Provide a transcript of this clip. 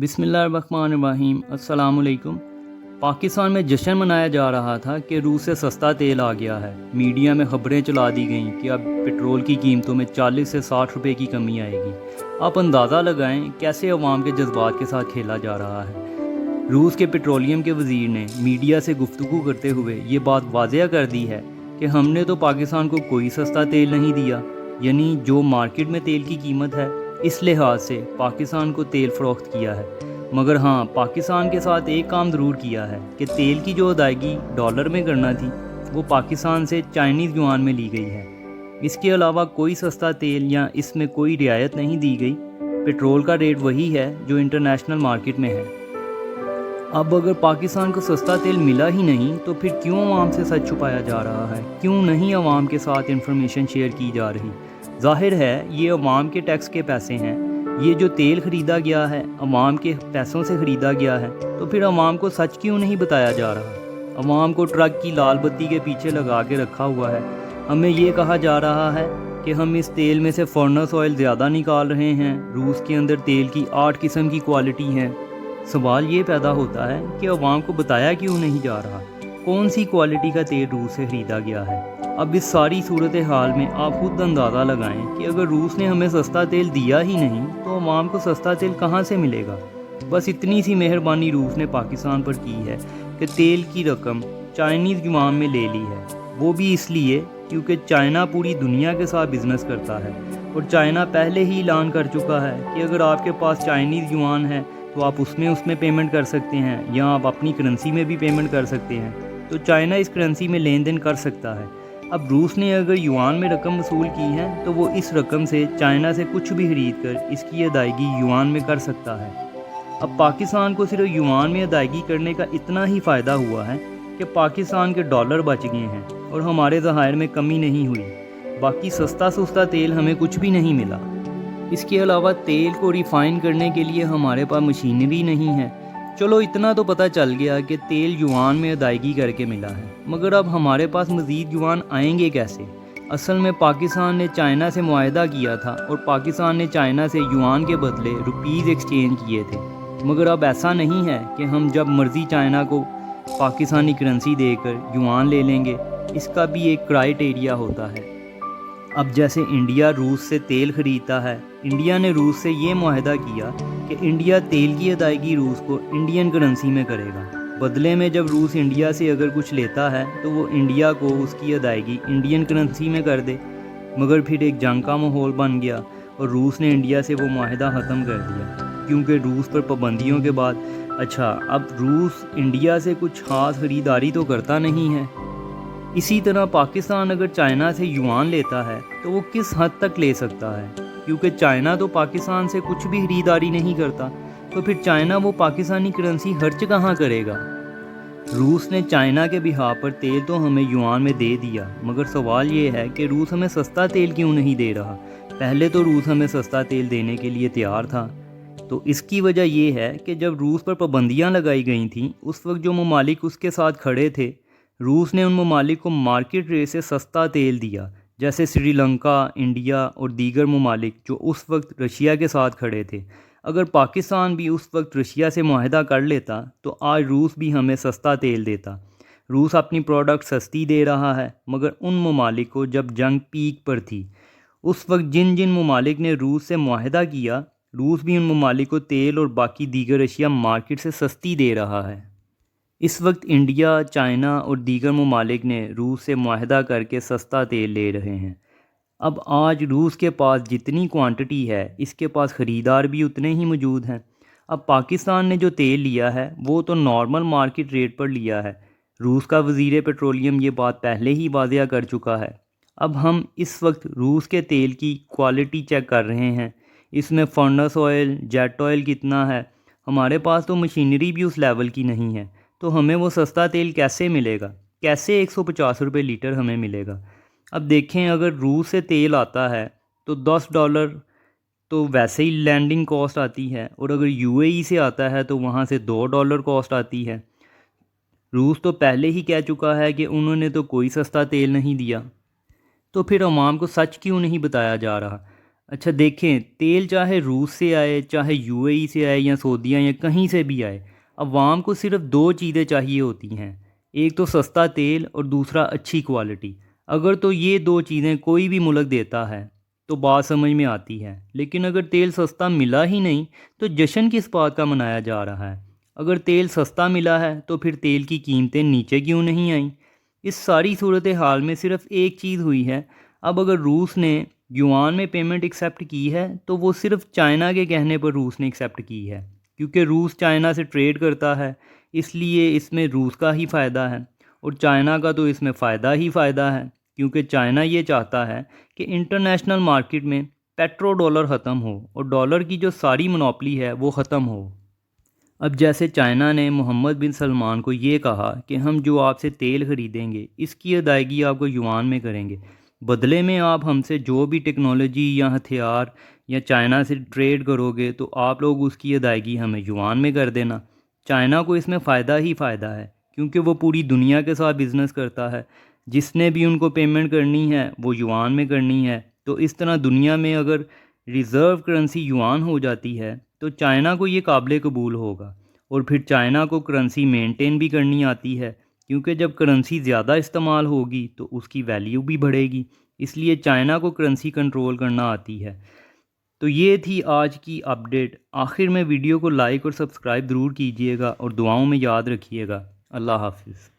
बिस्मिल्लाहिर्रहमानिर्रहीम अस्सलाम वालेकुम। पाकिस्तान में जश्न मनाया जा रहा था कि रूस से सस्ता तेल आ गया है। मीडिया में खबरें चला दी गईं कि अब पेट्रोल की कीमतों में 40 से 60 रुपए की कमी आएगी। आप अंदाज़ा लगाएं कैसे अवाम के जज्बात के साथ खेला जा रहा है। रूस के पेट्रोलियम के वज़ीर ने मीडिया से गुफ्तगू करते हुए ये बात वाज़ेह कर दी है कि हमने तो पाकिस्तान को कोई सस्ता तेल नहीं दिया, यानी जो मार्केट में तेल की कीमत है इस लिहाज से पाकिस्तान को तेल फ़रोख्त किया है। मगर हाँ, पाकिस्तान के साथ एक काम ज़रूर किया है कि तेल की जो अदायगी डॉलर में करना थी वो पाकिस्तान से चाइनीज़ युआन में ली गई है। इसके अलावा कोई सस्ता तेल या इसमें कोई रियायत नहीं दी गई। पेट्रोल का रेट वही है जो इंटरनेशनल मार्केट में है। अब अगर पाकिस्तान को सस्ता तेल मिला ही नहीं तो फिर क्यों अवाम से सच छुपाया जा रहा है? क्यों नहीं अवाम के साथ इन्फॉर्मेशन शेयर की जा रही? जाहिर है ये अवाम के टैक्स के पैसे हैं। ये जो तेल ख़रीदा गया है अवाम के पैसों से ख़रीदा गया है, तो फिर अवाम को सच क्यों नहीं बताया जा रहा? अवाम को ट्रक की लाल बत्ती के पीछे लगा के रखा हुआ है। हमें ये कहा जा रहा है कि हम इस तेल में से फर्नेस ऑयल ज़्यादा निकाल रहे हैं। रूस के अंदर तेल की 8 किस्म की क्वालिटी हैं। सवाल ये पैदा होता है कि अवाम को बताया क्यों नहीं जा रहा? कौन सी क्वालिटी का तेल रूस से ख़रीदा गया है? अब इस सारी सूरत हाल में आप खुद अंदाज़ा लगाएं कि अगर रूस ने हमें सस्ता तेल दिया ही नहीं तो अवाम को सस्ता तेल कहाँ से मिलेगा? बस इतनी सी मेहरबानी रूस ने पाकिस्तान पर की है कि तेल की रकम चाइनीज़ युआन में ले ली है। वो भी इसलिए क्योंकि चाइना पूरी दुनिया के साथ बिज़नेस करता है और चाइना पहले ही ऐलान कर चुका है कि अगर आपके पास चाइनीज़ युआन है तो आप उसमें पेमेंट कर सकते हैं या आप अपनी करेंसी में भी पेमेंट कर सकते हैं। तो चाइना इस करेंसी में लेन देन कर सकता है। अब रूस ने अगर युआन में रकम वसूल की है तो वो इस रकम से चाइना से कुछ भी खरीद कर इसकी अदायगी युआन में कर सकता है। अब पाकिस्तान को सिर्फ युआन में अदायगी करने का इतना ही फ़ायदा हुआ है कि पाकिस्तान के डॉलर बच गए हैं और हमारे ज़खायर में कमी नहीं हुई। बाकी सस्ता तेल हमें कुछ भी नहीं मिला। इसके अलावा तेल को रिफ़ाइन करने के लिए हमारे पास मशीनरी नहीं है। चलो इतना तो पता चल गया कि तेल युआन में अदायगी करके मिला है, मगर अब हमारे पास मज़ीद युआन आएंगे कैसे? असल में पाकिस्तान ने चाइना से मुआहदा किया था और पाकिस्तान ने चाइना से युआन के बदले रुपीज़ एक्सचेंज किए थे। मगर अब ऐसा नहीं है कि हम जब मर्ज़ी चाइना को पाकिस्तानी करेंसी देकर युआन ले लेंगे। इसका भी एक क्राइटेरिया होता है। अब जैसे इंडिया रूस से तेल ख़रीदता है, इंडिया ने रूस से ये मुआहदा किया कि इंडिया तेल की अदायगी रूस को इंडियन करेंसी में करेगा। बदले में जब रूस इंडिया से अगर कुछ लेता है तो वो इंडिया को उसकी अदायगी इंडियन करेंसी में कर दे। मगर फिर एक जंग का माहौल बन गया और रूस ने इंडिया से वो मुआहदा ख़त्म कर दिया, क्योंकि रूस पर पाबंदियों के बाद अब रूस इंडिया से कुछ ख़ास ख़रीदारी तो करता नहीं है। इसी तरह पाकिस्तान अगर चाइना से युआन लेता है तो वो किस हद तक ले सकता है, क्योंकि चाइना तो पाकिस्तान से कुछ भी खरीदारी नहीं करता। तो फिर चाइना वो पाकिस्तानी करेंसी खर्च कहाँ करेगा? रूस ने चाइना के बिहार पर तेल तो हमें युआन में दे दिया, मगर सवाल ये है कि रूस हमें सस्ता तेल क्यों नहीं दे रहा? पहले तो रूस हमें सस्ता तेल देने के लिए तैयार था। तो इसकी वजह यह है कि जब रूस पर पाबंदियाँ लगाई गई थीं उस वक्त जो ममालिक उसके साथ खड़े थे, रूस ने उन ममालिक को मार्केट रेट से सस्ता तेल दिया, जैसे श्रीलंका, इंडिया और दीगर ममालिक जो उस वक्त रशिया के साथ खड़े थे। अगर पाकिस्तान भी उस वक्त रशिया से मुआहदा कर लेता तो आज रूस भी हमें सस्ता तेल देता। रूस अपनी प्रोडक्ट सस्ती दे रहा है, मगर उन ममालिक को जब जंग पीक पर थी उस वक्त जिन जिन ममालिक ने रूस से मुआहदा किया, रूस भी उन ममालिक को तेल और बाकी दीगर अशिया मार्केट से सस्ती दे रहा है। इस वक्त इंडिया, चाइना और दीगर ममालिक ने रूस से मुआहदा करके सस्ता तेल ले रहे हैं। अब आज रूस के पास जितनी क्वांटिटी है इसके पास ख़रीदार भी उतने ही मौजूद हैं। अब पाकिस्तान ने जो तेल लिया है वो तो नॉर्मल मार्केट रेट पर लिया है। रूस का वज़ीर पेट्रोलियम ये बात पहले ही वाज़ेह कर चुका है। अब हम इस वक्त रूस के तेल की क्वालिटी चेक कर रहे हैं, इसमें फर्नेस ऑयल, जेट ऑयल कितना है। हमारे पास तो मशीनरी भी उस लेवल की नहीं है, तो हमें वो सस्ता तेल कैसे मिलेगा? कैसे 150 रुपये लीटर हमें मिलेगा? अब देखें, अगर रूस से तेल आता है तो $10 तो वैसे ही लैंडिंग कॉस्ट आती है, और अगर यूएई से आता है तो वहाँ से $2 कॉस्ट आती है। रूस तो पहले ही कह चुका है कि उन्होंने तो कोई सस्ता तेल नहीं दिया। तो फिर अवाम को सच क्यों नहीं बताया जा रहा? अच्छा देखें, तेल चाहे रूस से आए, चाहे यूएई से आए या सऊदीया या कहीं से भी आए, अवाम को सिर्फ दो चीज़ें चाहिए होती हैं। एक तो सस्ता तेल और दूसरा अच्छी क्वालिटी। अगर तो ये दो चीज़ें कोई भी मुल्क देता है तो बात समझ में आती है। लेकिन अगर तेल सस्ता मिला ही नहीं तो जश्न किस बात का मनाया जा रहा है? अगर तेल सस्ता मिला है तो फिर तेल की कीमतें नीचे क्यों नहीं आईं? इस सारी सूरत हाल में सिर्फ एक चीज़ हुई है। अब अगर रूस ने युआन में पेमेंट एक्सेप्ट की है तो वो सिर्फ चाइना के कहने पर रूस ने एक्सेप्ट की है, क्योंकि रूस चाइना से ट्रेड करता है, इसलिए इसमें रूस का ही फ़ायदा है। और चाइना का तो इसमें फ़ायदा ही फ़ायदा है, क्योंकि चाइना ये चाहता है कि इंटरनेशनल मार्केट में पेट्रो डॉलर ख़त्म हो और डॉलर की जो सारी मोनोपली है वो ख़त्म हो। अब जैसे चाइना ने मोहम्मद बिन सलमान को ये कहा कि हम जो आपसे तेल ख़रीदेंगे इसकी अदायगी आपको युआन में करेंगे, बदले में आप हमसे जो भी टेक्नोलॉजी या हथियार या चाइना से ट्रेड करोगे तो आप लोग उसकी अदायगी हमें युआन में कर देना। चाइना को इसमें फ़ायदा ही फ़ायदा है, क्योंकि वो पूरी दुनिया के साथ बिज़नेस करता है। जिसने भी उनको पेमेंट करनी है वो युआन में करनी है। तो इस तरह दुनिया में अगर रिज़र्व करेंसी युआन हो जाती है तो चाइना को ये काबिल कबूल होगा। और फिर चाइना को करेंसी मेंटेन भी करनी आती है, क्योंकि जब करेंसी ज़्यादा इस्तेमाल होगी तो उसकी वैल्यू भी बढ़ेगी। इसलिए चाइना को करेंसी कंट्रोल करना आती है। तो ये थी आज की अपडेट। आखिर में वीडियो को लाइक और सब्सक्राइब ज़रूर कीजिएगा और दुआओं में याद रखिएगा। अल्लाह हाफिज़।